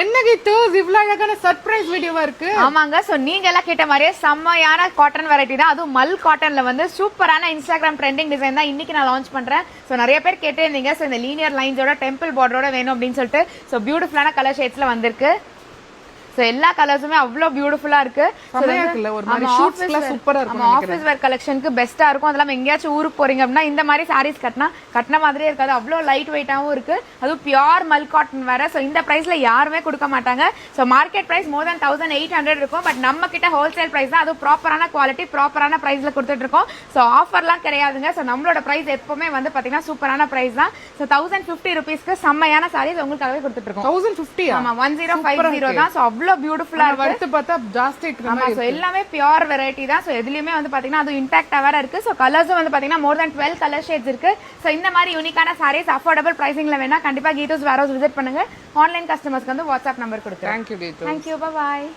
என்ன கீத்து இவ்வளவு அழகான சர்ப்ரைஸ் வீடியோவா இருக்கு. ஆமாங்க, சோ நீங்க எல்லாம் கேட்ட மாதிரியே செம்மையான காட்டன் வெரைட்டி தான், அதுவும் மல் காட்டன்ல வந்து சூப்பரான இன்ஸ்டாகிராம் ட்ரெண்டிங் டிசைன் தான் இன்னைக்கு நான் லான்ச் பண்றேன். சோ நிறைய பேர் கேட்டிருந்தீங்க, சோ இந்த லீனியர் லைன்ஸோட டெம்பிள் பார்டரோட வேணும் அப்படின்னு சொல்லிட்டு. சோ பியூட்டிஃபுல்லான கலர் ஷேட்ஸ்ல வந்திருக்கு. சோ எல்லா கலர்ஸுமே அவ்வளவு பியூட்டிஃபுல்லா இருக்கு. ஆஃபீஸ் வேர் கலெக்ஷனுக்கு பெஸ்டா இருக்கும். அதெல்லாம் எங்கேயாச்சும் ஊருக்கு போறீங்க அப்படின்னா இந்த மாதிரி சாரீஸ் கட்டின மாதிரியே இருக்காது, அவ்வளோ லைட் வெயிட்டாவும் இருக்கு. அதுவும் பியூர் மல் காட்டன் வேற. ஸோ இந்த பிரைஸ்ல யாருமே கொடுக்க மாட்டாங்க. ஸோ மார்க்கெட் பிரைஸ் மோர் தென் 1800 இருக்கும். பட் நம்ம கிட்ட ஹோல்சேல் பிரைஸ் தான், அதுவும் ப்ராப்பரான குவாலிட்டி ப்ராப்பரான பிரைஸ்ல கொடுத்துட்டு இருக்கோம். ஸோ ஆஃபர்லாம் கிடையாதுங்க. ஸோ நம்மளோட பிரைஸ் எப்பவுமே வந்து பாத்தீங்கன்னா சூப்பரான பிரைஸ் தான். ஸோ 1050 ருபீஸ்க்கு செம்மையான சாரீஸ் உங்களுக்காகவே கொடுத்துட்டு இருக்கோம். 1050 ஆமா 1050 தான். ஸோ அவ்வளோ பியூட்டிஃபுல்லா இருக்கு. பார்த்தா ஜாஸ்தி இருக்கு. ஆமா, சோ எல்லாமே பியூர் வெரைட்டி தான். சோ எதுலயுமே வந்து பாத்தீங்கன்னா அது இன்டாக்டா வேற இருக்கு. சோ கலர்ஸும் வந்து பாத்தீங்கன்னா மோர் தென் 12 கலர் ஷேட்ஸ் இருக்கு. சோ இந்த மாதிரி யூனிக்கான சாரீஸ் அஃபோர்டபிள் பிரைசிங்ல வேணா கண்டிப்பா கீதூஸ் வேர் ஹவுஸ் விசிட் பண்ணுங்க. ஆன்லைன் கஸ்டமர்ஸ்க்கு வந்து வாட்ஸ்அப் நம்பர் கொடுக்குறேன். தேங்க்யூ கீது. தேங்க்யூ, பை பாய்.